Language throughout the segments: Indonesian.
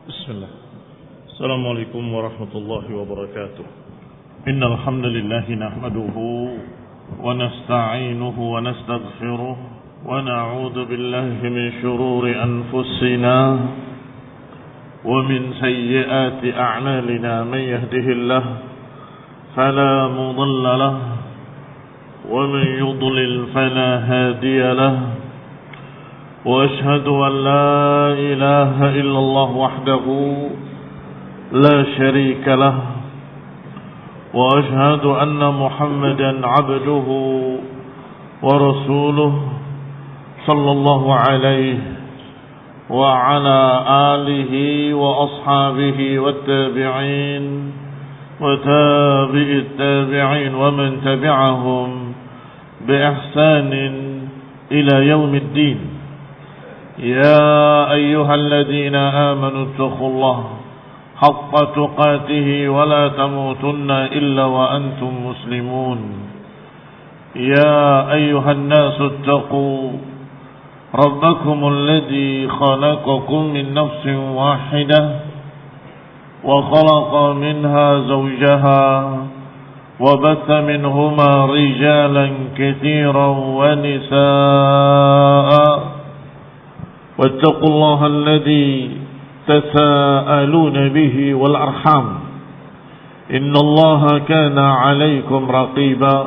بسم الله. السلام عليكم ورحمة الله وبركاته. إن الحمد لله نحمده ونستعينه ونستغفره ونعوذ بالله من شرور أنفسنا ومن سيئات أعمالنا. من يهده الله فلا مضل له ومن يضلل فلا هادي له. وأشهد أن لا إله إلا الله وحده لا شريك له. وأشهد أن محمدا عبده ورسوله صلى الله عليه وعلى آله وأصحابه والتابعين وتابع التابعين ومن تبعهم بإحسان إلى يوم الدين. يا أيها الذين آمنوا اتقوا الله حق تقاته ولا تموتن إلا وأنتم مسلمون. يا أيها الناس اتقوا ربكم الذي خلقكم من نفس واحدة وخلق منها زوجها وبث منهما رجالا كثيرا ونساء. واتقوا الله الذي تساءلون به والأرحام إن الله كان عليكم رقيبا.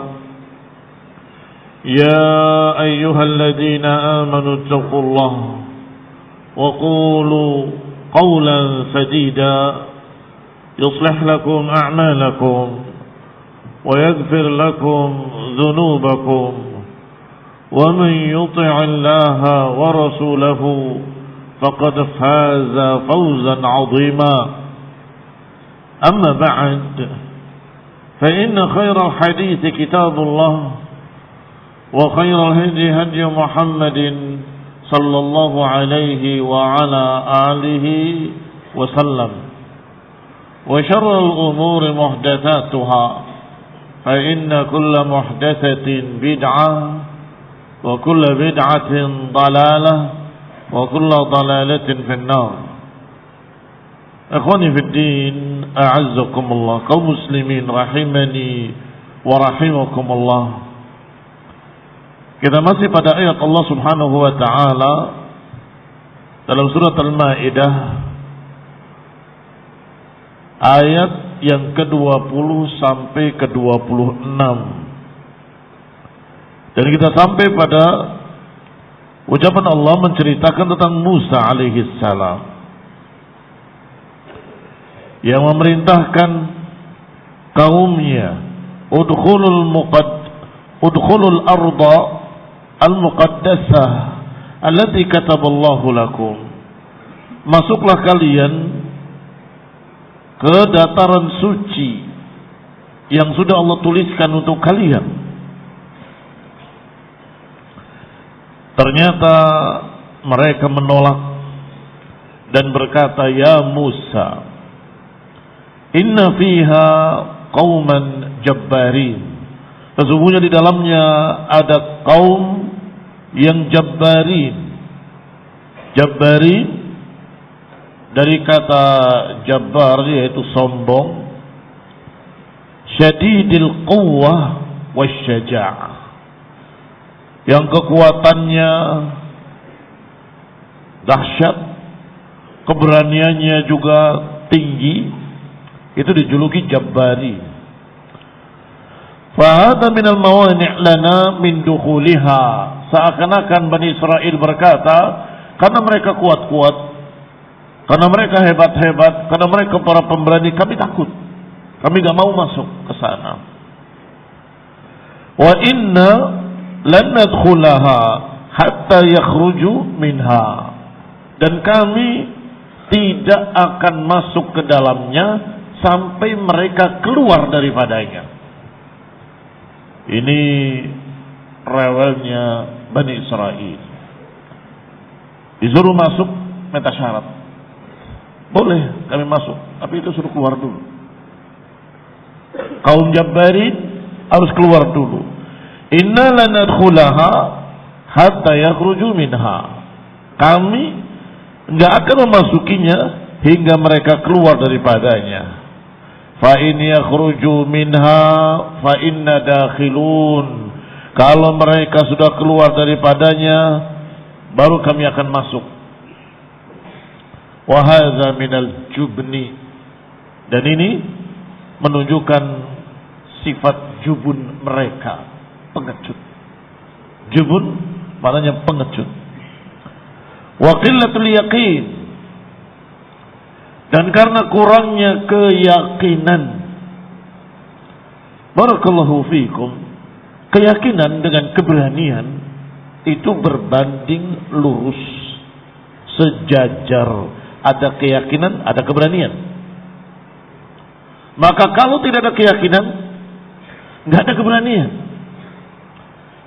يا أيها الذين آمنوا اتقوا الله وقولوا قولا سديدا يصلح لكم أعمالكم ويغفر لكم ذنوبكم. ومن يطع الله ورسوله فقد فاز فوزا عظيما. أما بعد فإن خير الحديث كتاب الله وخير الهدي هدي محمد صلى الله عليه وعلى آله وسلم. وشر الأمور محدثاتها فإن كل محدثة بدعة وكل بدعة ضلالة وكل ضلالة في النار. Ikhwani fi din, a'azzakumullah, kaum muslimin rahimani wa rahimakumullah. Kita masih pada ayat Allah Subhanahu wa taala dalam surat Al-Maidah ayat yang ke-20 sampai ke-26. Dan kita sampai pada ucapan Allah menceritakan tentang Musa alaihi salam yang memerintahkan kaumnya udkhulul arda al-muqaddasah allati kataballahu lakum. Masuklah kalian ke dataran suci yang sudah Allah tuliskan untuk kalian. Ternyata mereka menolak dan berkata, ya Musa, inna fiha qauman jabbarin. Sesungguhnya di dalamnya ada kaum yang jabbarin. Jabbarin dari kata jabbar yaitu sombong. Syadidil quwwah wasyaja'ah, yang kekuatannya dahsyat, keberaniannya juga tinggi, itu dijuluki Jabbari. Fahada minal mawani' lana min dukhuliha. Seakan-akan Bani Israel berkata, karena mereka kuat-kuat, karena mereka hebat-hebat, karena mereka para pemberani, kami takut, kami gak mau masuk ke sana. Wa inna lan nadkhulaha hatta yakhruju minha. Dan kami tidak akan masuk ke dalamnya sampai mereka keluar daripadanya. Ini rewelnya Bani Israel. Disuruh masuk minta syarat. Boleh kami masuk, tapi itu suruh keluar dulu. Kaum Jabbarin harus keluar dulu. Inna lanadkhulaha hatta yakhruju minha. Kami enggak akan memasukinya hingga mereka keluar daripadanya. Fa in yakhruju minha fa inna dakhilun. Kalau mereka sudah keluar daripadanya, baru kami akan masuk. Wa hadza minal jubni. Dan ini menunjukkan sifat jubun mereka, pengecut. Jubun maknanya pengecut. Wa qillatul yaqin. Dan karena kurangnya keyakinan. Barakallahu fiikum. Keyakinan dengan keberanian itu berbanding lurus, sejajar. Ada keyakinan, ada keberanian. Maka kalau tidak ada keyakinan, nggak ada keberanian.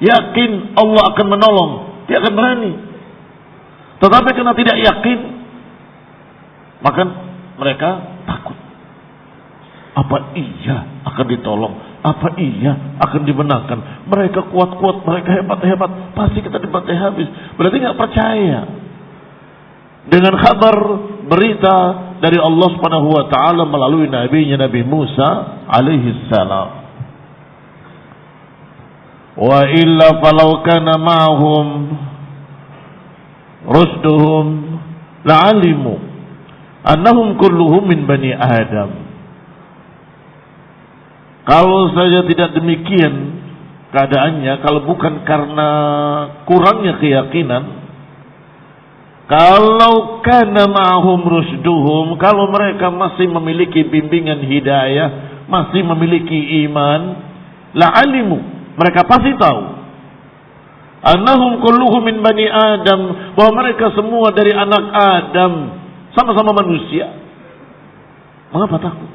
Yakin Allah akan menolong, dia akan berani. Tetapi karena tidak yakin, maka mereka takut. Apa iya akan ditolong? Apa iya akan dimenangkan? Mereka kuat-kuat, mereka hebat-hebat, pasti kita dibantai habis. Berarti nggak percaya dengan kabar berita dari Allah Subhanahu wa taala melalui nabinya Nabi Musa alaihi salam. Wa illa falau kana ma'hum rusduhum la'alimu annahum kulluhum min bani Adam. Kalau saja tidak demikian keadaannya, kalau bukan karena kurangnya keyakinan, kalau kana ma'hum rusduhum, kalau mereka masih memiliki bimbingan hidayah, masih memiliki iman, la'alimu, mereka pasti tahu annahum kulluhum min bani Adam, bahwa mereka semua dari anak Adam, sama-sama manusia. Mengapa takut?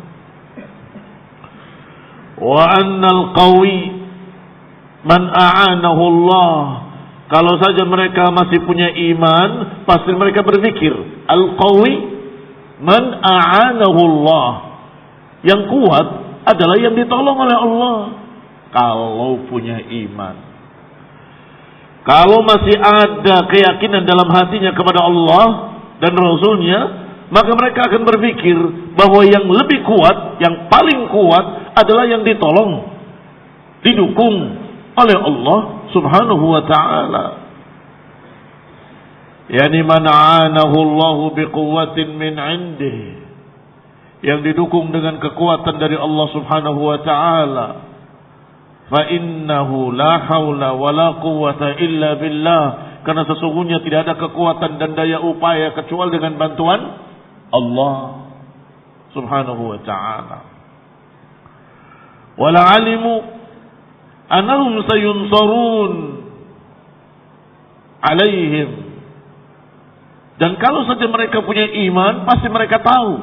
Wa annal qawi man a'anahu Allah. Kalau saja mereka masih punya iman, pasti mereka berpikir al-qawi man a'anahu Allah. Yang kuat adalah yang ditolong oleh Allah. Kalau punya iman, kalau masih ada keyakinan dalam hatinya kepada Allah dan Rasulnya, maka mereka akan berpikir bahwa yang lebih kuat, yang paling kuat adalah yang ditolong, didukung oleh Allah Subhanahu wa ta'ala. Yani man a'anahu Allah biquwwatin min 'indih, yang didukung dengan kekuatan dari Allah Subhanahu wa ta'ala. Fa innahu la haula wala quwwata illa billah, karena sesungguhnya tidak ada kekuatan dan daya upaya kecuali dengan bantuan Allah Subhanahu wa ta'ala. Wala alimu annahum sayunsarun alaihim. Dan kalau saja mereka punya iman, pasti mereka tahu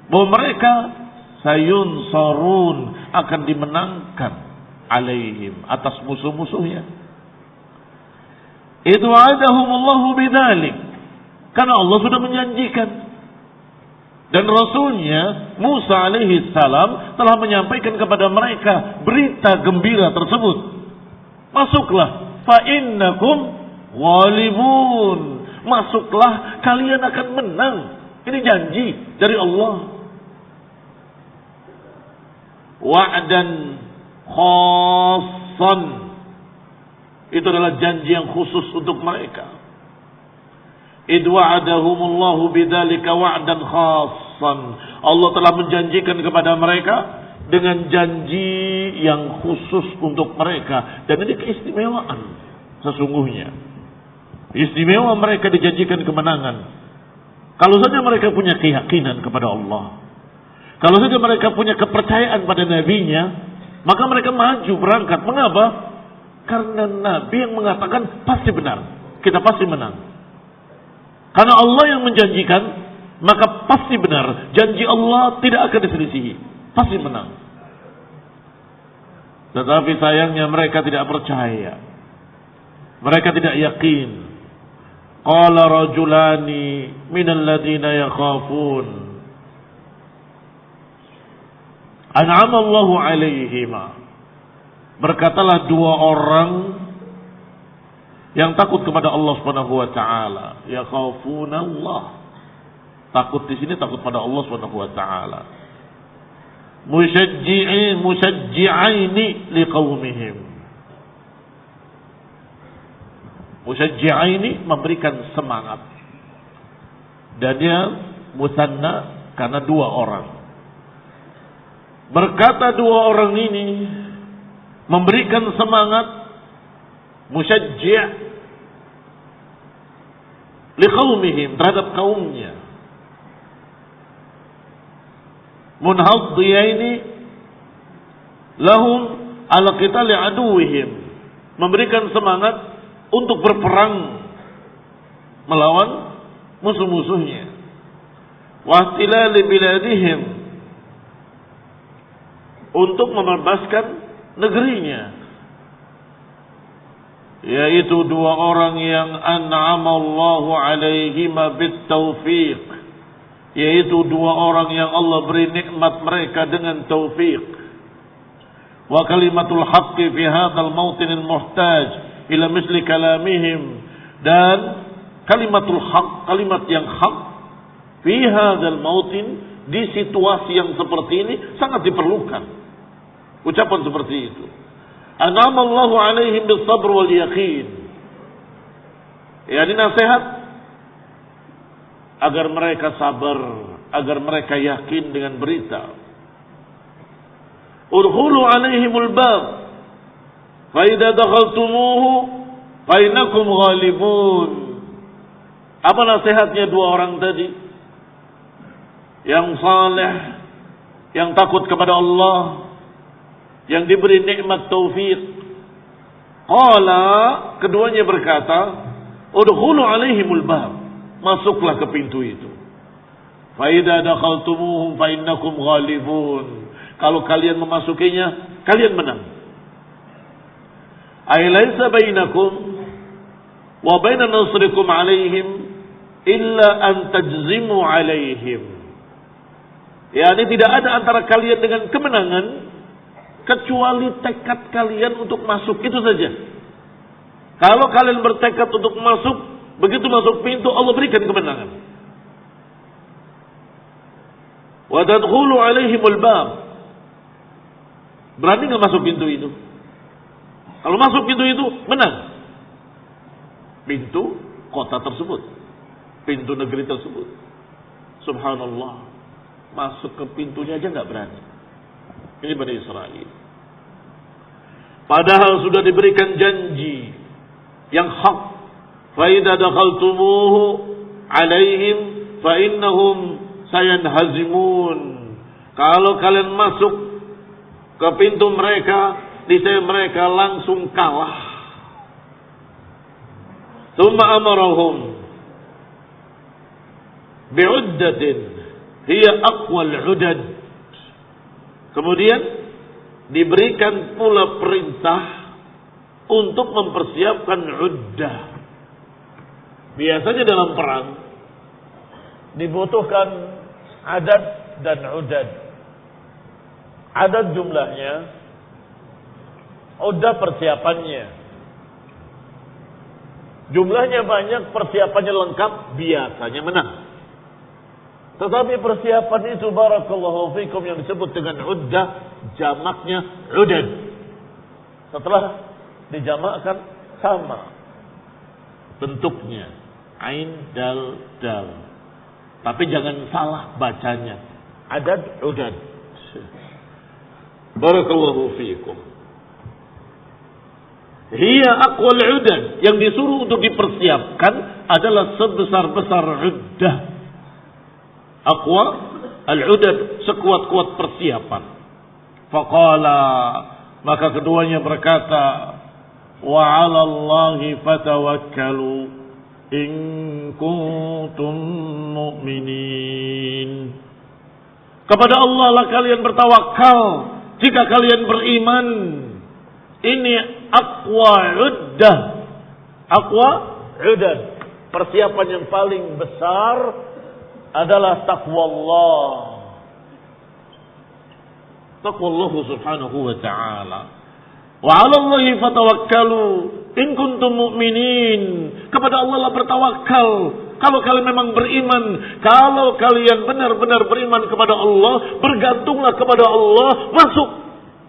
bahwa mereka sayunsarun, akan dimenangkan alaihim, atas musuh-musuhnya. Itu wa'adahumullahu bidzalik, karena Allah sudah menjanjikan. Dan Rasulnya Musa alaihi salam telah menyampaikan kepada mereka berita gembira tersebut. Masuklah, fa innakum ghalibun. Masuklah, kalian akan menang. Ini janji dari Allah. Wa'dan khassan. Itu adalah janji yang khusus untuk mereka. Idh wa'adahumullahu bidzalika wa'dan khassan. Allah telah menjanjikan kepada mereka dengan janji yang khusus untuk mereka. Dan ini keistimewaan sesungguhnya. Istimewa mereka dijanjikan kemenangan. Kalau saja mereka punya keyakinan kepada Allah, kalau saja mereka punya kepercayaan pada nabinya, maka mereka maju berangkat. Mengapa? Karena nabi yang mengatakan pasti benar, kita pasti menang. Karena Allah yang menjanjikan, maka pasti benar. Janji Allah tidak akan diselisihi, pasti menang. Tetapi sayangnya mereka tidak percaya, mereka tidak yakin. Qala rajulani minal ladina yakhafun an'ama Allahu alaihima. Berkatalah dua orang yang takut kepada Allah Subhanahu wa taala, yakhafuna Allah, Takut di sini takut pada Allah Subhanahu wa taala. Musyajji'aini liqaumihim. Musyajji'aini memberikan semangat. Dan dia musanna karena dua orang. Berkata dua orang ini memberikan semangat musyajji' liqaumihim, terhadap kaumnya. Munhaddiyaini lahum ala qitali aduwihim, memberikan semangat untuk berperang melawan musuh-musuhnya. Wa ihtilali biladihim, untuk membebaskan negerinya. Yaitu dua orang yang an'amallahu alaihima bit-taufiq, yaitu dua orang yang Allah beri nikmat mereka dengan taufik. Wa kalimatul haqqi fi hadzal mawtin al-muhtaj ila misli kalamihim, dan kalimatul haqq, kalimat yang hak fi hadzal mawtin, di situasi yang seperti ini sangat diperlukan ucapan seperti itu. An'amallahu alaihim bis sabr wal yaqin, yakni nasihat agar mereka sabar, agar mereka yakin dengan berita. Udkhulu alaihimul bab fa idza dakhaltumuhu fa innakum ghalibun. Apa nasihatnya dua orang tadi? Yang saleh, yang takut kepada Allah, yang diberi nikmat taufik. Qala, keduanya berkata, udkhulu alaihimul bab, masuklah ke pintu itu. Fa idza dakhaltumuhum fa innakum ghalibun. Kalau kalian memasukinya, kalian menang. Ay laisa bainakum wa baina nasrikum alaihim illa an tajzimu alaihim. Yani tidak ada antara kalian dengan kemenangan kecuali tekad kalian untuk masuk, itu saja. Kalau kalian bertekad untuk masuk, begitu masuk pintu Allah berikan kemenangan. Wa tadkhulu alaihimul bab. Berani enggak masuk pintu itu? Kalau masuk pintu itu menang. Pintu kota tersebut, pintu negeri tersebut. Subhanallah. Masuk ke pintunya aja enggak berani. Ini Bani Israel. Padahal sudah diberikan janji yang hak. Fa idza dakhaltumuhu alaihim fa innahum sayanhazimun. Kalau kalian masuk ke pintu mereka, niscaya mereka langsung kalah. Tsumma amarahum bi'uddatin hiya aqwal 'udad. Kemudian diberikan pula perintah untuk mempersiapkan uddah. Biasanya dalam perang dibutuhkan adad dan udad. Adad jumlahnya, uddah persiapannya. Jumlahnya banyak, persiapannya lengkap, biasanya menang. Tetapi persiapan itu barakallahu fikum yang disebut dengan uddah, jamaknya udad. Setelah dijamakkan sama bentuknya, ain dal dal. Tapi jangan salah bacanya. Adad udad. Barakallahu fikum. Hiya aqwal udad, yang disuruh untuk dipersiapkan adalah sebesar-besar uddah. Aqwa al-udad, sekuat-kuat persiapan. Faqala, maka keduanya berkata, wa 'ala Allahi fatawakkalu in kuntum mu'minin. Kepada Allah lah kalian bertawakal jika kalian beriman. Ini aqwa uddah. Aqwa udad, persiapan yang paling besar adalah taqwa Allah. Taqwa Allah subhanahu wa ta'ala. Wa 'ala Allahi fatawakkalu in kuntum mu'minin. Kepada Allah lah bertawakal Kalau kalian memang beriman, kalau kalian benar-benar beriman kepada Allah, bergantunglah kepada Allah, masuk.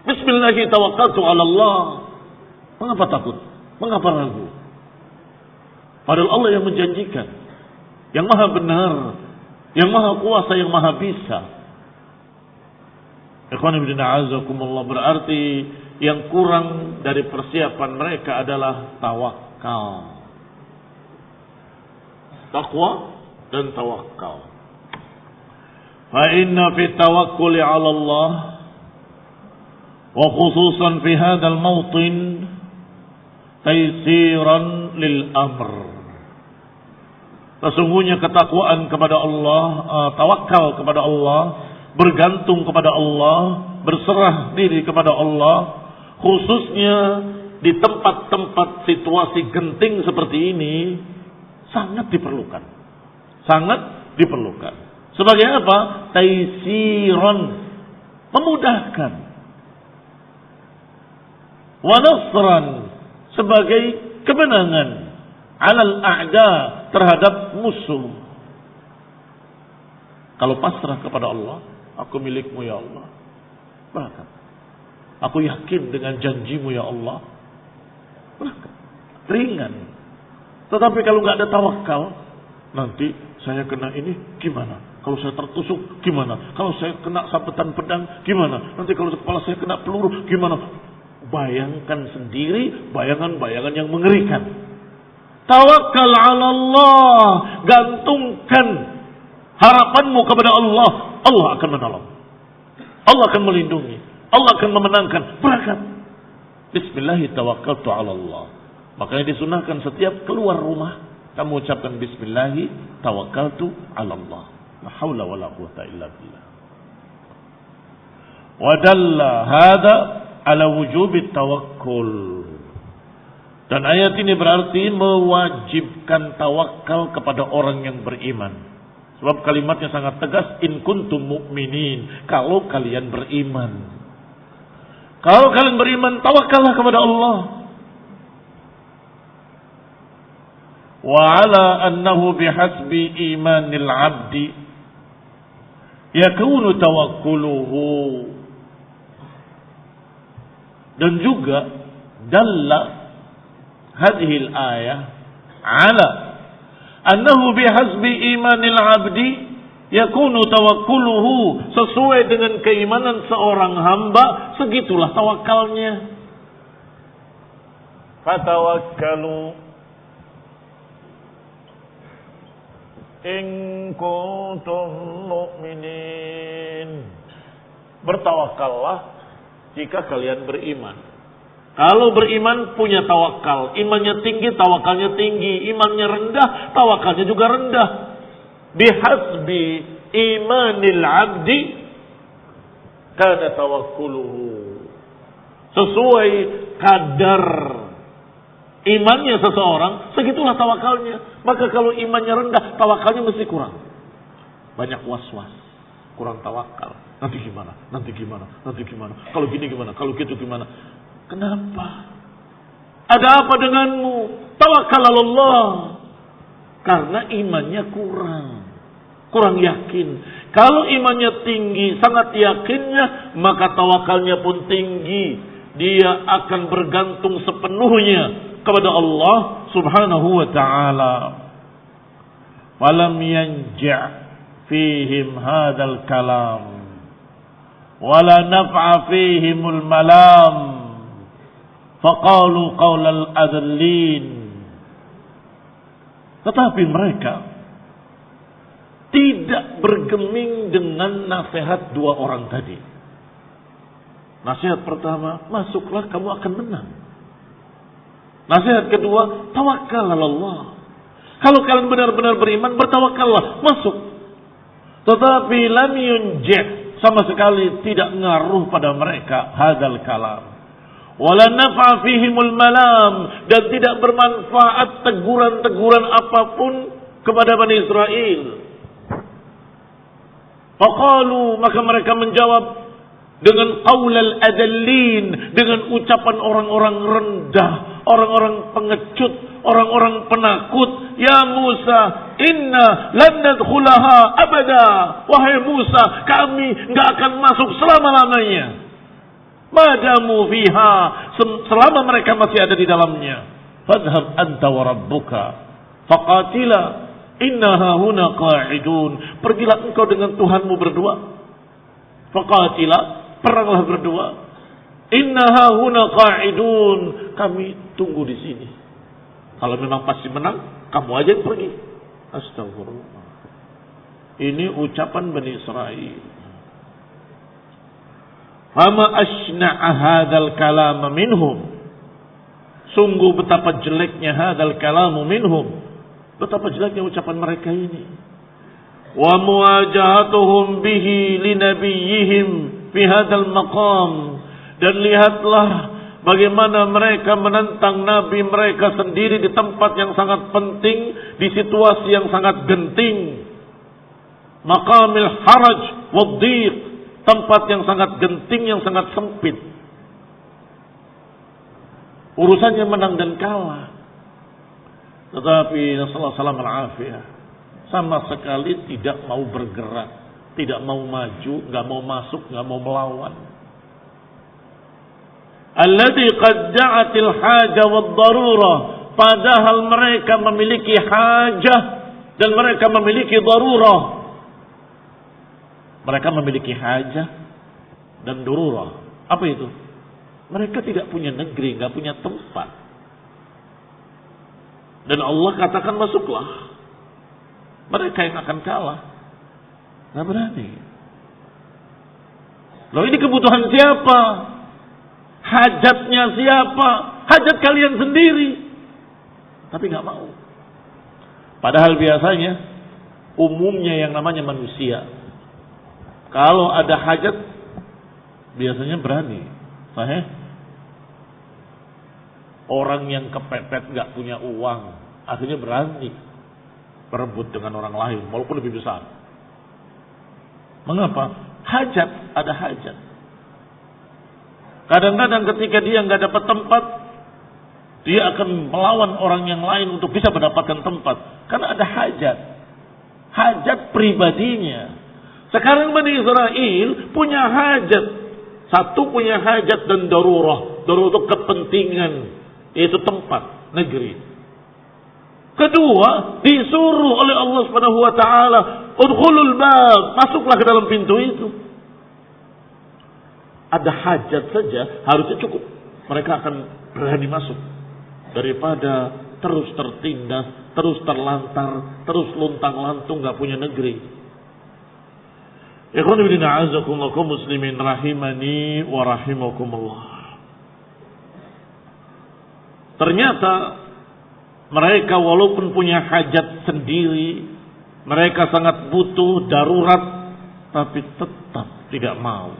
Bismillahirrahmanirrahim, tawakkaltu 'ala Allah. Mengapa takut? Mengapa ragu? Padahal Allah yang menjanjikan, yang maha benar, yang maha kuasa, yang maha bisa. Ikhwan fillah a'azzakumullah, berarti yang kurang dari persiapan mereka adalah tawakal. Taqwa dan tawakal. Fa inna fi tawakkuli 'ala Allah wa khususan fi hadzal mawtin taysiran lil amr. Sesungguhnya ketakwaan kepada Allah, tawakal kepada Allah, bergantung kepada Allah, berserah diri kepada Allah, khususnya di tempat-tempat situasi genting seperti ini, sangat diperlukan. Sangat diperlukan. Sebagai apa? Taisiran, memudahkan. Wa nasran, sebagai kemenangan. Alal a'da, terhadap musuh. Kalau pasrah kepada Allah, aku milikmu ya Allah, berangkat. Aku yakin dengan janjimu ya Allah, berangkat. Ringan. Tetapi kalau nggak ada tawakal, nanti saya kena ini gimana? Kalau saya tertusuk gimana? Kalau saya kena sabetan pedang gimana? Nanti kalau kepala saya kena peluru gimana? Bayangkan sendiri bayangan-bayangan yang mengerikan. Tawakal 'ala Allah, gantungkan harapanmu kepada Allah. Allah akan menolong, Allah akan melindungi, Allah akan memenangkan. Berangkat. Bismillahirrahmanirrahim, tawakkaltu 'ala Allah. Makanya disunahkan setiap keluar rumah kamu ucapkan bismillahirrahmanirrahim, tawakkaltu 'ala Allah. La haula wala quwwata illa billah. Wa dalla hada ala wujubi tawakkul. Dan ayat ini berarti mewajibkan tawakal kepada orang yang beriman. Sebab kalimatnya sangat tegas, in kuntum mu'minin, kalau kalian beriman. Kalau kalian beriman, tawakallah kepada Allah. Wa ala annahu bihasbi imanil abdi yakunu tawakkuluhu. Dan juga dalla hadhil ayah ala annahu bihasbi imanil abdi yakunu tawakkuluhu, sesuai dengan keimanan seorang hamba segitulah tawakalnya. Fatawakkalu in kuntum mu'minin, bertawakallah jika kalian beriman. Kalau beriman punya tawakal, imannya tinggi, tawakalnya tinggi, imannya rendah, tawakalnya juga rendah. Bihasbi imanil abdi kana tawakkuluhu, sesuai kadar imannya seseorang, segitulah tawakalnya. Maka kalau imannya rendah, tawakalnya mesti kurang. Banyak was-was, kurang tawakal. Nanti gimana? Nanti gimana? Nanti gimana? Kalau gini gimana? Kalau gitu gimana? Kenapa? Ada apa denganmu? Tawakal Allah. Karena imannya kurang yakin. Kalau imannya tinggi, sangat yakinnya, maka tawakalnya pun tinggi. Dia akan bergantung sepenuhnya kepada Allah Subhanahu wa ta'ala. Walam yanja' fihim hadzal kalam wala naf'a fihimul malam faqalu qaulal adallin. Tetapi mereka tidak bergeming dengan nasihat dua orang tadi. Nasihat pertama, masuklah kamu akan menang. Nasihat kedua, tawakal Allah. Kalau kalian benar-benar beriman, bertawakallah, masuk. Tetapi lam yunjih, sama sekali tidak ngaruh pada mereka hadzal kalam. Wala nafa fihimul malam, dan tidak bermanfaat teguran-teguran apapun kepada Bani Israel. Faqalu, maka mereka menjawab dengan qaulal adallin, dengan ucapan orang-orang rendah, orang-orang pengecut, orang-orang penakut. Ya Musa, inna lan nadkhulaha abada. Wahai Musa, kami enggak akan masuk selama-lamanya. Madamu fiha, selama mereka masih ada di dalamnya. Fadhhab anta wa rabbuka faqatila innaha huna qa'idun. Pergilah engkau dengan Tuhanmu berdua. Faqatila, peranglah berdua. Innaha huna qa'idun. Kami tunggu di sini. Kalau memang pasti menang, kamu aja yang pergi. Astagfirullah. Ini ucapan Bani Israel. Fama asna'a hadzal kalam minhum. Sungguh betapa jeleknya hadzal kalamu minhum. Betapa jeleknya ucapan mereka ini. Wa muwajahatuhum bihi linabiyyihim fi hadzal maqam. Dan lihatlah bagaimana mereka menentang Nabi mereka sendiri di tempat yang sangat penting, di situasi yang sangat genting. Maqamil haraj wadhiq, tempat yang sangat genting, yang sangat sempit. Urusannya menang dan kalah. Tetapi Rasulullah SAW sama sekali tidak mau bergerak, tidak mau maju, nggak mau masuk, nggak mau melawan. Alladzi qad da'atil haja wad darurah, padahal mereka memiliki hajah dan mereka memiliki darurah. Mereka memiliki hajah dan darurah. Apa itu? Mereka tidak punya negeri, enggak punya tempat. Dan Allah katakan masuklah. Mereka yang akan kalah. Enggak berani. Loh, ini kebutuhan siapa? Hajatnya siapa? Hajat kalian sendiri. Tapi enggak mau. Padahal biasanya umumnya yang namanya manusia, kalau ada hajat biasanya berani. Sahih? Orang yang kepepet gak punya uang akhirnya berani berebut dengan orang lain walaupun lebih besar. Mengapa? Hajat, ada hajat. Kadang-kadang ketika dia gak dapat tempat, dia akan melawan orang yang lain untuk bisa mendapatkan tempat. Karena ada hajat. Hajat pribadinya. Sekarang Bani Israel punya hajat. Satu punya hajat dan darurah. Darurah itu kepentingan, yaitu tempat, negeri. Kedua, disuruh oleh Allah Subhanahu wa taala, udkhulul bab, masuklah ke dalam pintu itu. Ada hajat saja harusnya cukup. Mereka akan berani masuk daripada terus tertindas, terus terlantar, terus luntang-lantung enggak punya negeri. Ikhwan fillah a'azakumullah kaum muslimin rahimani wa rahimakumullah. Ternyata mereka walaupun punya hajat sendiri, mereka sangat butuh, darurat, tapi tetap tidak mau.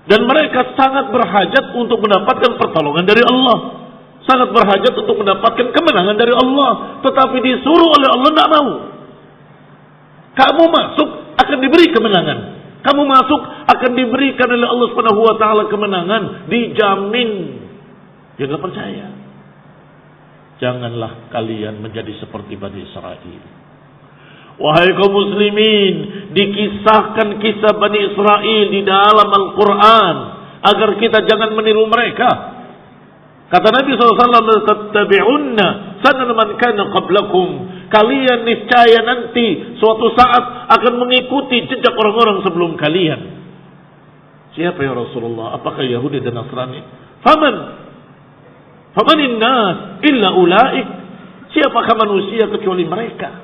Dan mereka sangat berhajat untuk mendapatkan pertolongan dari Allah, sangat berhajat untuk mendapatkan kemenangan dari Allah, tetapi disuruh oleh Allah tidak mau. Kamu masuk akan diberi kemenangan. Kamu masuk akan diberikan oleh Allah Subhanahu wa taala kemenangan, dijamin. Dia enggak percaya. Janganlah kalian menjadi seperti Bani Israel. Wahai kaum muslimin, dikisahkan kisah Bani Israel di dalam Al-Quran agar kita jangan meniru mereka. Kata Nabi SAW, tattabi'unna sanan man kana qablakum. Kalian niscaya nanti suatu saat akan mengikuti jejak orang-orang sebelum kalian. Siapa ya Rasulullah? Apakah Yahudi dan Nasrani? Famanin nas illa ulaik. Siapakah manusia kecuali mereka?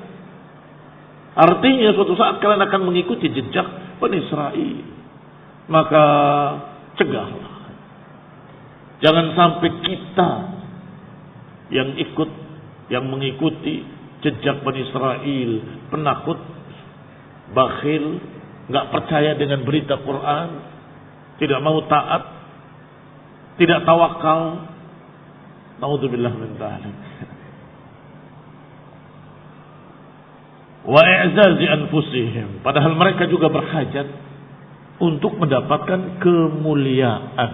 Artinya suatu saat kalian akan mengikuti jejak Bani Israel. Maka cegahlah. Jangan sampai kita yang ikut, yang mengikuti jejak Bani Israel, penakut, bakhil, enggak percaya dengan berita Quran, tidak mau taat, tidak tawakal. Naudzubillah min dzalik. Wa i'zazi anfusihim, padahal mereka juga berhajat untuk mendapatkan kemuliaan.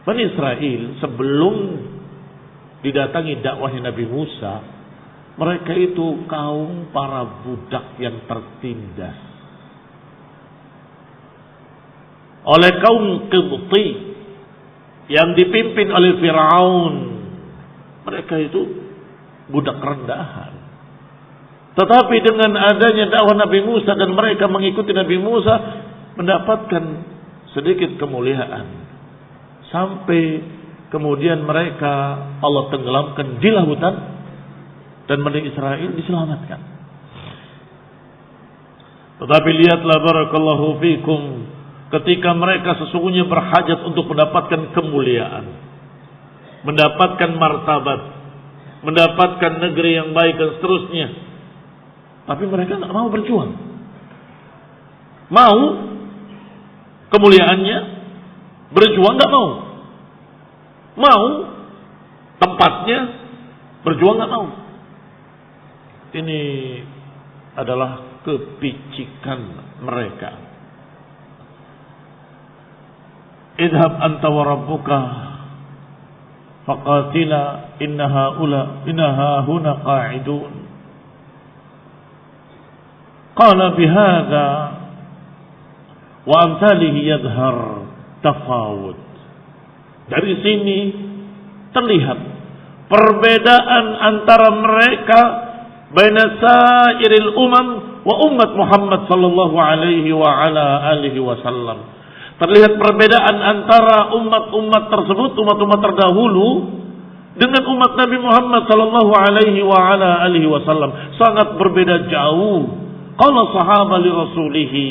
Bani Israel sebelum didatangi dakwahnya Nabi Musa, Mereka itu kaum para budak yang tertindas oleh kaum Qibti yang dipimpin oleh Fir'aun. Mereka itu budak rendahan. Tetapi dengan adanya dakwah Nabi Musa dan mereka mengikuti Nabi Musa, mendapatkan sedikit kemuliaan. Sampai kemudian mereka Allah tenggelamkan di lautan dan Bani Israel diselamatkan. Tetapi lihatlah barakallahu fikum, ketika mereka sesungguhnya berhajat untuk mendapatkan kemuliaan, mendapatkan martabat, mendapatkan negeri yang baik dan seterusnya, tapi mereka tidak mau berjuang. Mau kemuliaannya, berjuang tidak mau. Mau tempatnya, berjuang tidak mau. Ini adalah kepicikan mereka. Idhab anta wa rabbuka faqatila innaha huna qa'idun. Qala bihadza wa amsalihi yadhhar tafawud. Dari sini terlihat perbedaan antara mereka baina sairil umam wa ummat Muhammad sallallahu alaihi wa ala alihi wasallam. Terlihat perbedaan antara umat-umat tersebut, umat-umat terdahulu dengan umat Nabi Muhammad sallallahu alaihi wa ala alihi wasallam. Sangat berbeda jauh. Qala sahabat li rasulihi.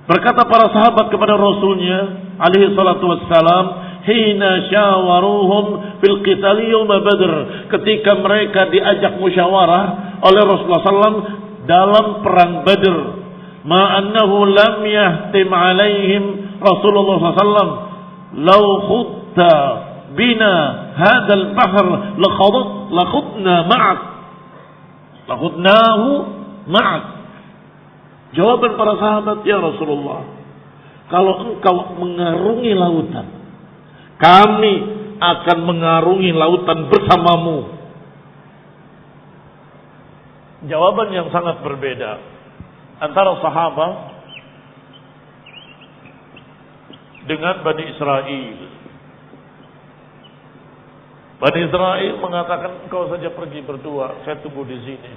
Berkata para sahabat kepada Rasulnya alaihi salatu wassalam, hina syawaruhum fil qital yaum Badr, ketika mereka diajak musyawarah oleh Rasulullah SAW dalam perang Badr, ma annahu lam yahtim alaihim Rasulullah SAW, law khutta bina hadzal bahr lakhudna ma'ak, lakhudnahu ma'ak. Jawaban para sahabat, ya Rasulullah, kalau engkau mengarungi lautan, kami akan mengarungi lautan bersamamu. Jawaban yang sangat berbeda antara sahabat dengan Bani Israel. Bani Israel mengatakan, engkau saja pergi berdua, saya tunggu di sini.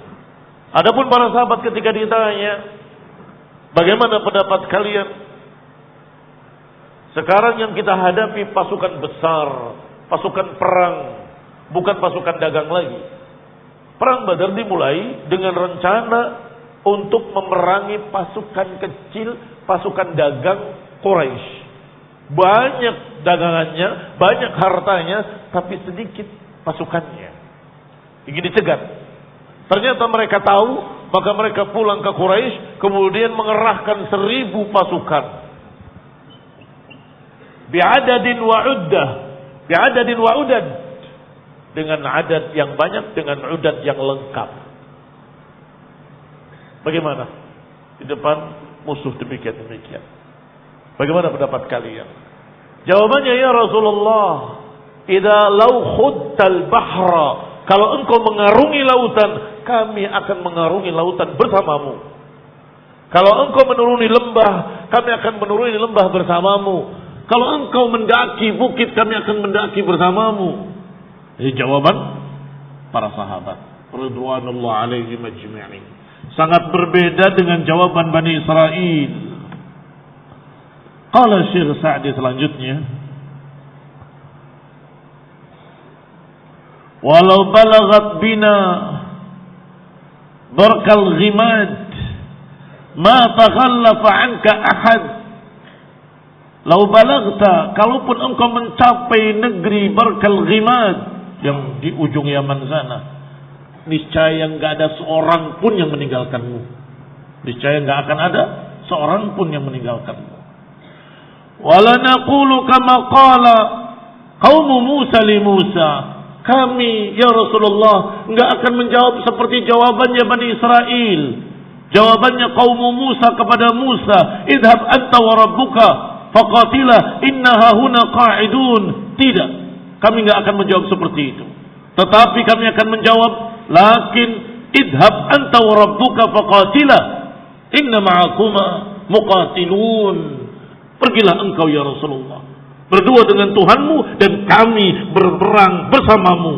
Adapun para sahabat ketika ditanya, bagaimana pendapat kalian? Sekarang yang kita hadapi pasukan besar, pasukan perang, bukan pasukan dagang lagi. Perang Badar dimulai dengan rencana untuk memerangi pasukan kecil, pasukan dagang Quraisy. Banyak dagangannya, banyak hartanya, tapi sedikit pasukannya. Ingin dicegat. Ternyata mereka tahu, maka mereka pulang ke Quraisy, kemudian mengerahkan 1000 pasukan. Bi'adadin wa'uddah, bi'adadin wa'udad, dengan adat yang banyak, dengan udad yang lengkap. Bagaimana? Di depan musuh demikian-demikian. Bagaimana pendapat kalian? Jawabannya, ya Rasulullah, idza law khuttal bahra, kalau engkau mengarungi lautan, kami akan mengarungi lautan bersamamu. Kalau engkau menuruni lembah, kami akan menuruni lembah bersamamu. Kalau engkau mendaki bukit, kami akan mendaki bersamamu. Ini jawaban para sahabat radhiyallahu alaihim ajma'in. Sangat berbeda dengan jawaban Bani Israel. Qala Syekh Sa'di selanjutnya, walau balagat bina barkal ghimad ma taghallafa anka ahad. Lau balagta, kalaupun engkau mencapai negeri barkal ghimad, yang di ujung Yaman sana, niscaya enggak ada seorang pun yang meninggalkanmu. Niscaya enggak akan ada seorang pun yang meninggalkanmu. Wala naqulu kama qala qaum Musa li Musa. Kami, ya Rasulullah, enggak akan menjawab seperti jawabannya Bani Israel. Jawabannya kaum Musa kepada Musa, idhab anta wa rabbuka faqatila innaha huna qa'idun. Tidak, kami enggak akan menjawab seperti itu. Tetapi kami akan menjawab, lakin idhab anta wa rabbuka faqatila inna ma'akuma muqatilun. Pergilah engkau ya Rasulullah, berdua dengan Tuhanmu, dan kami berperang bersamamu.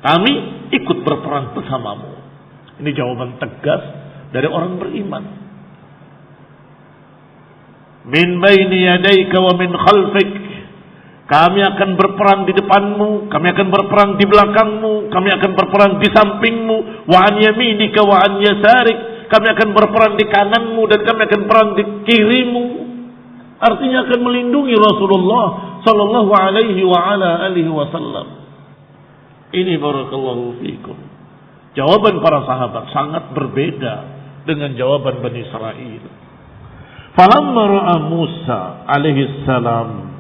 Kami ikut berperang bersamamu. Ini jawaban tegas dari orang beriman. Min baini yadayka wa min khalfik. Kami akan berperang di depanmu, kami akan berperang di belakangmu, kami akan berperang di sampingmu, wa an yaminika wa an yasarik. Kami akan berperang di kananmu dan kami akan perang di kirimu. Artinya akan melindungi Rasulullah sallallahu alaihi wa ala alihi wasallam. Ini barakallahu fikum. Jawaban para sahabat sangat berbeda dengan jawaban Bani Israel. Falamma ra'a Musa alaihi salam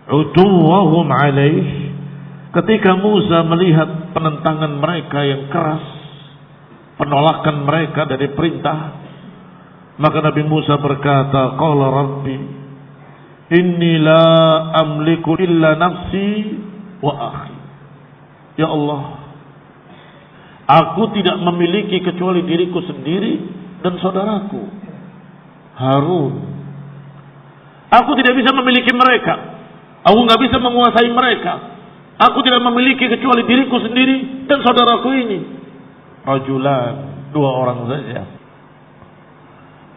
utuwahum alaih, ketika Musa melihat penentangan mereka yang keras, penolakan mereka dari perintah, maka Nabi Musa berkata, qala rabbi inni la amliku illa nafsi wa akhi. Ya Allah, aku tidak memiliki kecuali diriku sendiri dan saudaraku Harun. Aku tidak bisa memiliki mereka. Aku nggak bisa menguasai mereka. Aku tidak memiliki kecuali diriku sendiri dan saudaraku ini. Rajulan, dua orang saja.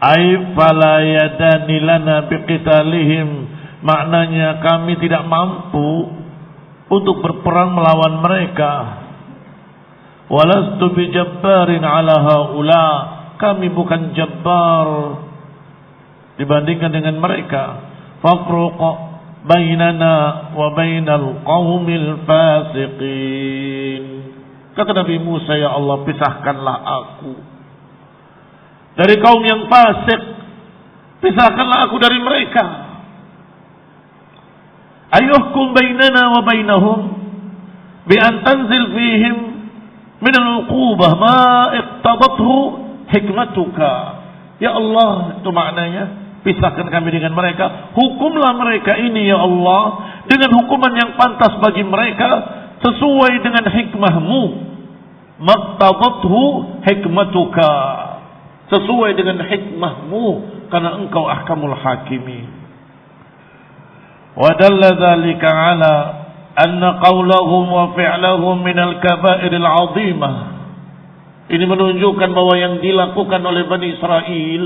Ay fala yadani lana biqitalihim, maknanya kami tidak mampu untuk berperang melawan mereka. Walastu bijabbarin ala haula, kami bukan jabbar dibandingkan dengan mereka. Fafruq bainana wa bainal qaumil fasiqin. Kata Nabi Musa, ya Allah, pisahkanlah aku dari kaum yang fasik, pisahkanlah aku dari mereka. Ayuhkum bainana wa bainahum bi an tanzil fihim min al-uqubah ma iqtadathu hikmatuka. Ya Allah, itu maknanya, pisahkan kami dengan mereka. Hukumlah mereka ini ya Allah dengan hukuman yang pantas bagi mereka sesuai dengan hikmahmu. Maqtadathu hikmatuka, sesuai dengan hikmahmu, karena engkau ahkamul hakimin. Wa dalla dzalika ala anna qawlahum wa fi'lahum min al-kaba'ir al-'azimah. Ini menunjukkan bahwa yang dilakukan oleh Bani Israel,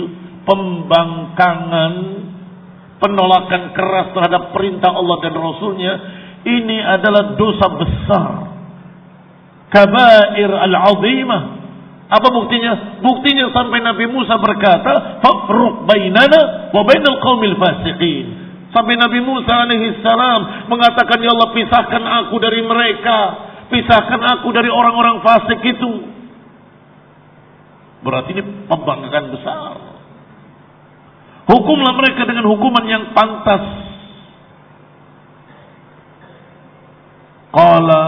pembangkangan, penolakan keras terhadap perintah Allah dan Rasulnya, ini adalah dosa besar, kabair al-azimah. Apa buktinya? Buktinya sampai Nabi Musa berkata, fafruq bainana wa bainal qaumil fasiqin. Sampai Nabi Musa alaihi salam mengatakan, ya Allah, pisahkan aku dari mereka, pisahkan aku dari orang-orang fasik itu. Berarti ini pembangkangan besar. Hukumlah mereka dengan hukuman yang pantas. Qala,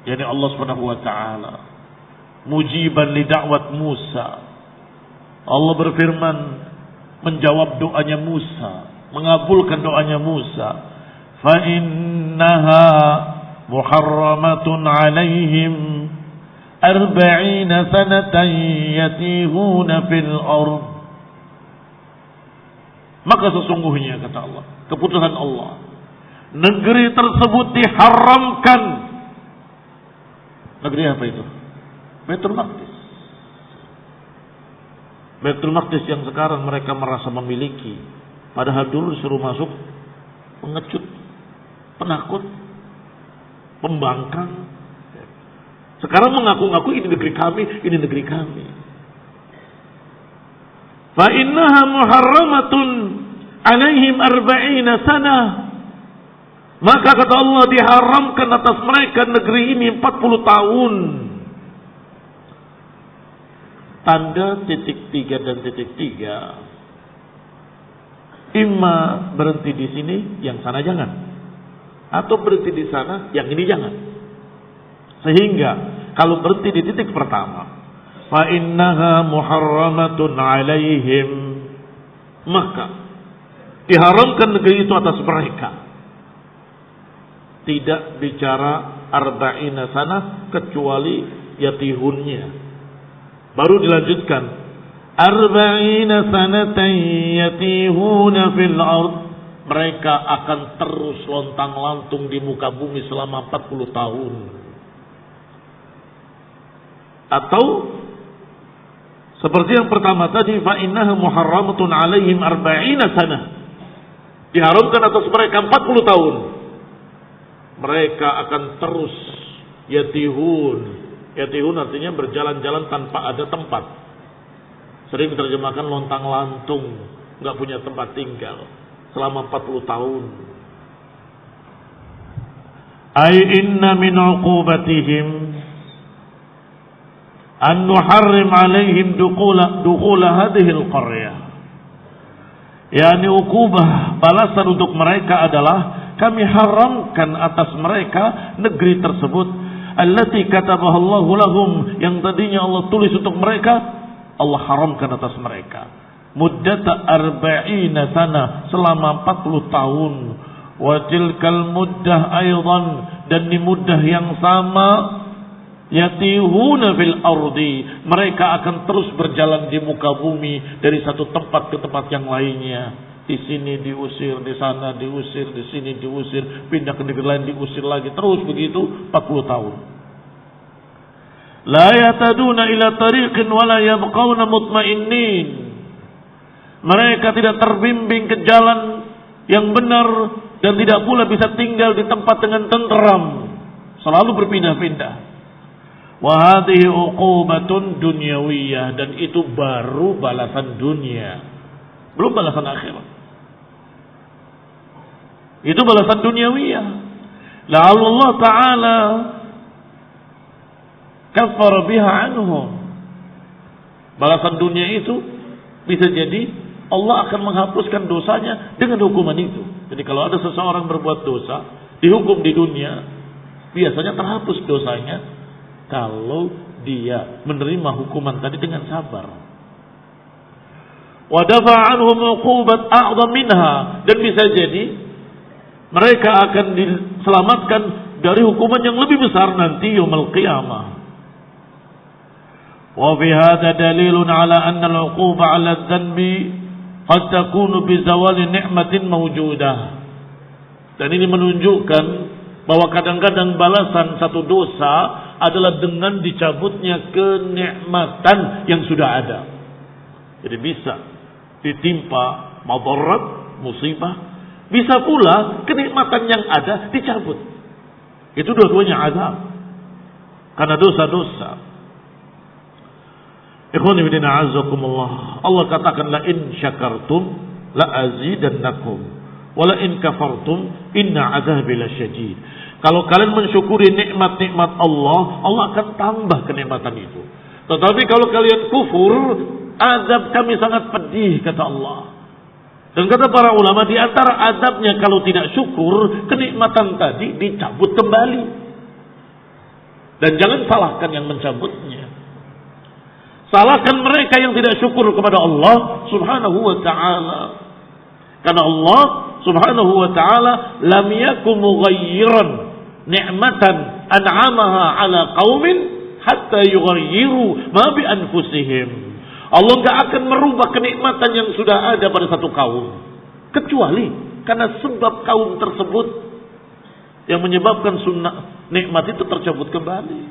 yani Allah Subhanahu wa taala, mujiban li da'wat Musa. Allah berfirman menjawab doanya Musa, mengabulkan doanya Musa. Fa innaha muharramatun 'alaihim 40 sanatan yatihuna fil ardh. Maka sesungguhnya, kata Allah, keputusan Allah, negeri tersebut diharamkan. Negeri apa itu? Baitul Maqdis. Baitul Maqdis yang sekarang mereka merasa memiliki, padahal dulu disuruh masuk pengecut, penakut, pembangkang. Sekarang mengaku-ngaku ini negeri kami, ini negeri kami. Fa innaha muharramatun 'alaihim 40 sanah. Maka kata Allah, diharamkan atas mereka negeri ini 40 tahun. Tanda titik 3 dan titik 3. Imma berhenti di sini, yang sana jangan. Atau berhenti di sana, yang ini jangan. Sehingga kalau berhenti di titik pertama, fa innaha muharramatun 'alaihim, maka diharamkan negeri itu atas mereka. Tidak bicara arba'ina sana kecuali yatihunnya. Baru dilanjutkan arba'ina sanatan yatihuna fil ard. Mereka akan terus lontang-lantung di muka bumi selama 40 tahun. Atau seperti yang pertama tadi, fa innaha muharramatun alaihim arba'ina sana. Diharamkan atas mereka 40 tahun. Mereka akan terus yatihun. Yatihun artinya berjalan-jalan tanpa ada tempat. Sering diterjemahkan lontang-lantung, enggak punya tempat tinggal selama 40 tahun. Ai inna min 'uqubatihim an nuharrim alaihim dukhula hadhihi al-qaryah. Yani uqubah, balasan untuk mereka adalah kami haramkan atas mereka negeri tersebut allati katabaha Allahu lahum, yang tadinya Allah tulis untuk mereka, Allah haramkan atas mereka. Muddata arba'ina sana, selama 40 tahun. Wa tilkal muddah aidan, dan di muddah yang sama yatihuna fil ardi, mereka akan terus berjalan di muka bumi dari satu tempat ke tempat yang lainnya. Di sini diusir, di sana diusir, di sini diusir, pindah ke negeri lain diusir lagi, terus begitu 40 tahun. La yataduna ila tariqin wa la yabqawna mutmainnin. Mereka tidak terbimbing ke jalan yang benar dan tidak pula bisa tinggal di tempat dengan tenteram, selalu berpindah-pindah. Wa hadhihi uqubatun dunyawiyah, dan itu baru balasan dunia, belum balasan akhirat. Itu balasan dunyawiyah. La Allah Ta'ala kafara biha anhum. Balasan dunia itu bisa jadi Allah akan menghapuskan dosanya dengan hukuman itu. Jadi kalau ada seseorang berbuat dosa, dihukum di dunia, biasanya terhapus dosanya kalau dia menerima hukuman tadi dengan sabar. Wa dafa'a anhum 'uqubat a'dham minha, dan bisa jadi mereka akan diselamatkan dari hukuman yang lebih besar nanti yaumul qiyamah. Wa fi hadha dalilun 'ala anna al-'uquba 'ala adh-dhanbi qad takunu bi zawali ni'matin mawjudah. Dan ini menunjukkan bahwa kadang-kadang balasan satu dosa adalah dengan dicabutnya kenikmatan yang sudah ada. Jadi bisa ditimpa madarat, musibah, bisa pula kenikmatan yang ada dicabut. Itu dua-duanya azab karena dosa-dosa. Ikhwani fillah a'azzakumullah. Allah katakan la in syakartum la azidannakum wa la in kafartum inna 'adzabi lasyadid. Kalau kalian mensyukuri nikmat-nikmat Allah, Allah akan tambah kenikmatan itu. Tetapi kalau kalian kufur, azab kami sangat pedih, kata Allah. Dan kata para ulama, di antara azabnya kalau tidak syukur, kenikmatan tadi dicabut kembali. Dan jangan salahkan yang mencabutnya. Salahkan mereka yang tidak syukur kepada Allah Subhanahu wa ta'ala. Karena Allah Subhanahu wa ta'ala lam yakum mughayyiran ni'matan an'amaha ala qaumin hatta yughayyiru ma bi anfusihim. Allah enggak akan merubah kenikmatan yang sudah ada pada satu kaum kecuali karena sebab kaum tersebut yang menyebabkan sunnah nikmat itu tercabut kembali.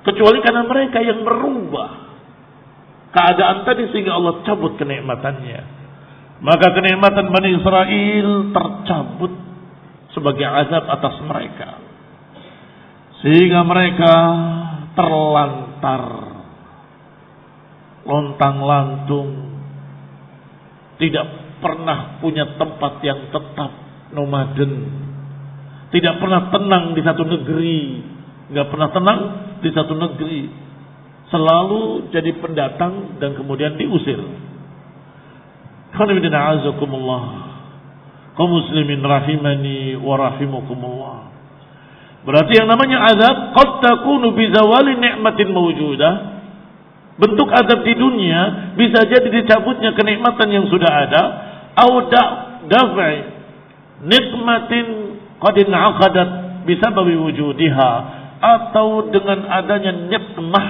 Kecuali karena mereka yang merubah keadaan tadi sehingga Allah cabut kenikmatannya. Maka kenikmatan Bani Israel tercabut sebagai azab atas mereka, sehingga mereka terlantar, lontang-lantung, tidak pernah punya tempat yang tetap, nomaden, tidak pernah tenang di satu negeri, nggak pernah tenang di satu negeri, selalu jadi pendatang dan kemudian diusir. Kaum muslimin rahimani wa rahimakumullah. Berarti yang namanya azab qad takunu bi zawali ni'matin mawjudah. Bentuk azab di dunia bisa jadi dicabutnya kenikmatan yang sudah ada, au daf'i nikmatin qad in'aqadat bisababi wujudiha, atau dengan adanya nikmah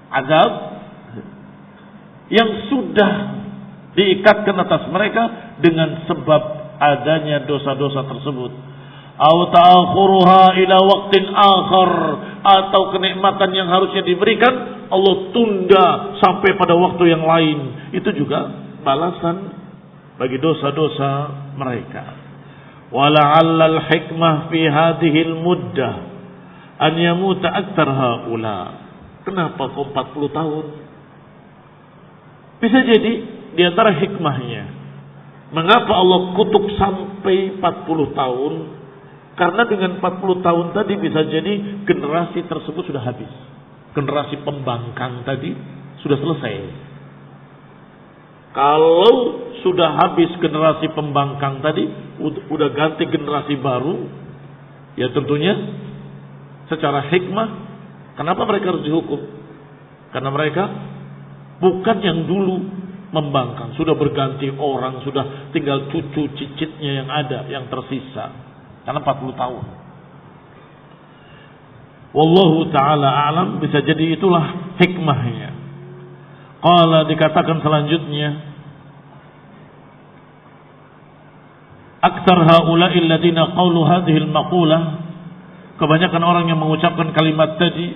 azab yang sudah diikatkan atas mereka dengan sebab adanya dosa-dosa tersebut. Au ta'akhuruha ila waqtin akhar, atau kenikmatan yang harusnya diberikan Allah tunda sampai pada waktu yang lain. Itu juga balasan bagi dosa-dosa mereka. Wala'alla al-hikmah fi hadhihi al-muddah an yamuta aktsar haula. Kenapa kok 40 tahun? Bisa jadi di antara hikmahnya mengapa Allah kutuk sampai 40 tahun? Karena dengan 40 tahun tadi bisa jadi generasi tersebut sudah habis. Generasi pembangkang tadi sudah selesai. Kalau sudah habis generasi pembangkang tadi, udah ganti generasi baru, ya tentunya secara hikmah, kenapa mereka harus dihukum? Karena mereka bukan yang dulu membangkang, sudah berganti orang, sudah tinggal cucu cicitnya yang ada, yang tersisa. Karena 40 tahun. Wallahu ta'ala a'lam, bisa jadi itulah hikmahnya. Qala, dikatakan selanjutnya, aktsar haula'i alladziina qalu hadhihi al-maqulah, kebanyakan orang yang mengucapkan kalimat tadi,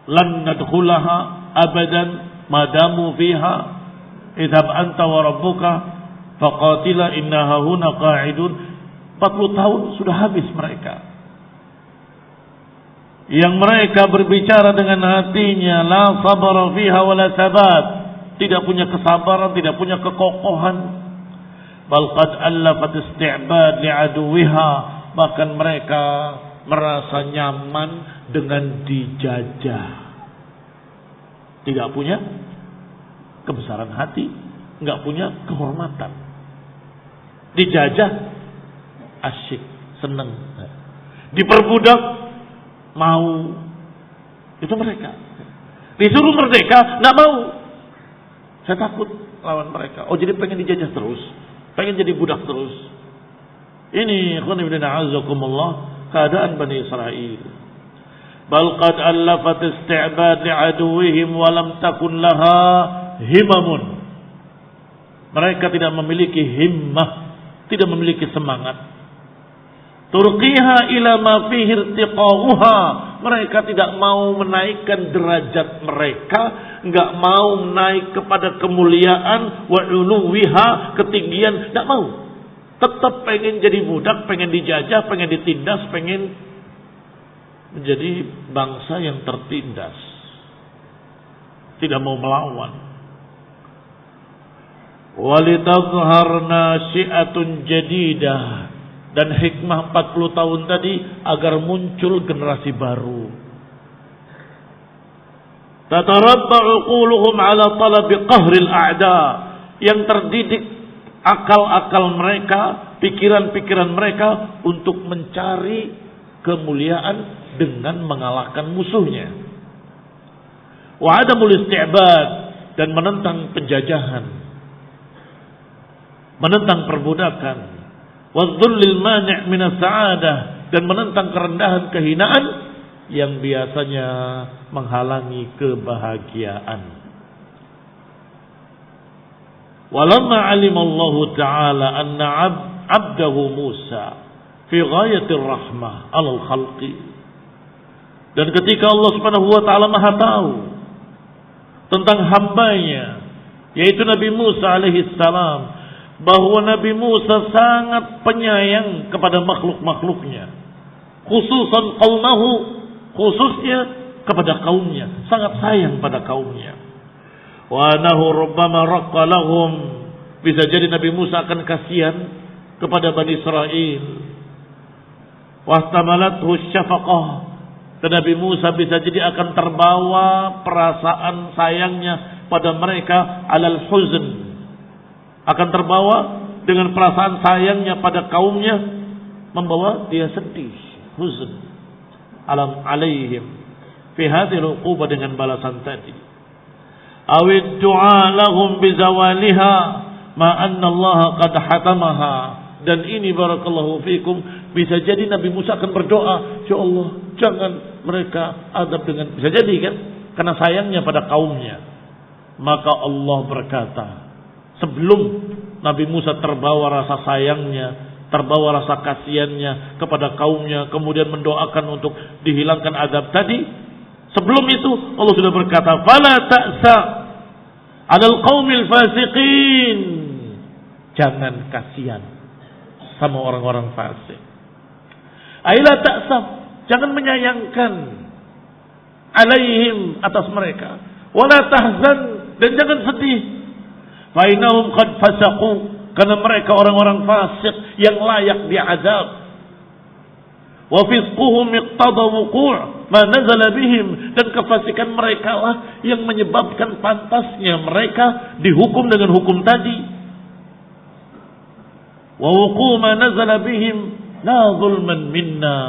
lan nadkhulaha abadan madamu fiha idhab anta wa rabbuka faqatila innaha huna qa'idun. 40 tahun sudah habis mereka. Yang mereka berbicara dengan hatinya, la sabara fiha wala sabat, tidak punya kesabaran, tidak punya kekokohan. Bal qad allafat isti'bad li'aduwiha, bahkan mereka merasa nyaman dengan dijajah. Tidak punya kebesaran hati, enggak punya kehormatan. Dijajah asyik, senang. Diperbudak, mau. Itu mereka. Disuruh merdeka, nggak mau. Saya takut lawan mereka. Oh, jadi pengen dijajah terus, pengen jadi budak terus. Ini ikhwan ibn a'azakumullah, keadaan Bani Israel. Bal qad allafat isti'bad li'aduwihim wa lam takun laha himamun. Mereka tidak memiliki himmah, tidak memiliki semangat. Turqiha ila ma fihi irtiqauha, mereka tidak mau menaikkan derajat mereka, enggak mau naik kepada kemuliaan, wa uluwiha, ketinggian, enggak mau. Tetap pengen jadi budak, pengen dijajah, pengen ditindas, pengen menjadi bangsa yang tertindas. Tidak mau melawan. Walitazharna syi'atun jadidah, dan hikmah 40 tahun tadi agar muncul generasi baru. Tatarabba uquluhum ala talabi qahril a'da, yang terdidik akal-akal mereka, pikiran-pikiran mereka untuk mencari kemuliaan dengan mengalahkan musuhnya. Wa adamul isti'bad, dan menentang penjajahan, menentang perbudakan. Wadzullil mani' minas sa'adah, dan menentang kerendahan, kehinaan yang biasanya menghalangi kebahagiaan. Walamma alimallahu ta'ala anna abdahu Musa fi ghayatir rahmah alal khalqi, dan ketika Allah Subhanahu wa ta'ala Maha tahu tentang hambanya, yaitu Nabi Musa alaihi salam, bahwa Nabi Musa sangat penyayang kepada makhluk-makhluknya, khususan qaumahu, khususnya kepada kaumnya, sangat sayang pada kaumnya. Wa nahu rubbama raqqa lahum, bisa jadi Nabi Musa akan kasihan kepada Bani Israel. Wastamalathu syafaqah, dan Nabi Musa bisa jadi akan terbawa perasaan sayangnya pada mereka, alal huzn, akan terbawa dengan perasaan sayangnya pada kaumnya, membawa dia sedih, huzn alam alaihim fi hadhil uqubah, dengan balasan tadi. Awid du'a lahum bizawaliha ma anna Allah qad hatamaha, Dan ini barakallahu fikum, bisa jadi Nabi Musa akan berdoa, ya Allah, jangan mereka azab dengan, bisa jadi kan, karena sayangnya pada kaumnya. Maka Allah berkata, sebelum Nabi Musa terbawa rasa sayangnya, terbawa rasa kasihannya kepada kaumnya, kemudian mendoakan untuk dihilangkan azab tadi, sebelum itu Allah sudah berkata, fala ta'sa 'alal qaumil fasiqin. Jangan kasihan sama orang-orang fasik. Aila ta'sab, jangan menyayangkan alaihim, atas mereka. Wala tahzan, dan jangan sedih. Fa innahum qad fasaqu, karena mereka orang-orang fasik yang layak diazab. Wa fisquhum iqtada wuqu' ma nazala bihim, dan kefasikan mereka lah yang menyebabkan pantasnya mereka dihukum dengan hukum tadi. Wa wuqu' ma nazala bihim la zulman minna,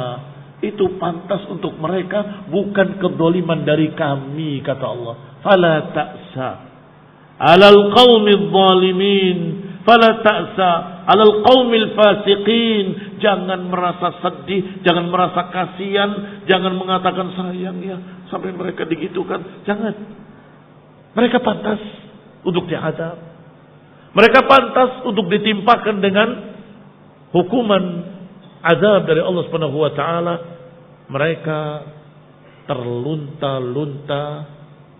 itu pantas untuk mereka, bukan kedoliman dari kami, kata Allah. Fala ta'sa 'alal qaumidh dhalimin, fala ta'sa 'alal qaumil fasiqin. Jangan merasa sedih, jangan merasa kasihan, jangan mengatakan sayang ya sampai mereka digitukan. Jangan. Mereka pantas untuk diadab. Mereka pantas untuk ditimpakan dengan hukuman azab dari Allah Subhanahu wa taala. Mereka terlunta-lunta,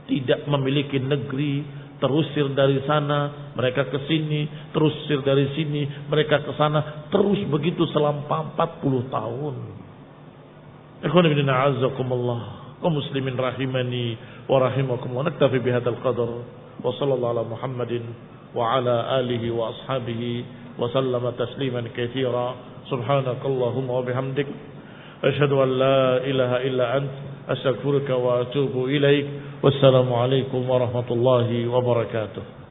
tidak memiliki negeri, terusir dari sana, mereka ke sini, terusir dari sini, mereka ke sana, terus begitu selama 40 tahun. Ikhwan fillah, a'azzakumullah, kaum muslimin rahimani wa rahimakumullah. Naktafi bihadzal qadar wa sallallahu ala Muhammadin wa ala alihi wa ashabihi wa sallama tasliman katsira. Subhanakallahumma wa bihamdik, asyhadu an la ilaha illa ant, astaghfiruka wa atubu ilaik. Wassalamu alaikum warahmatullahi wabarakatuh.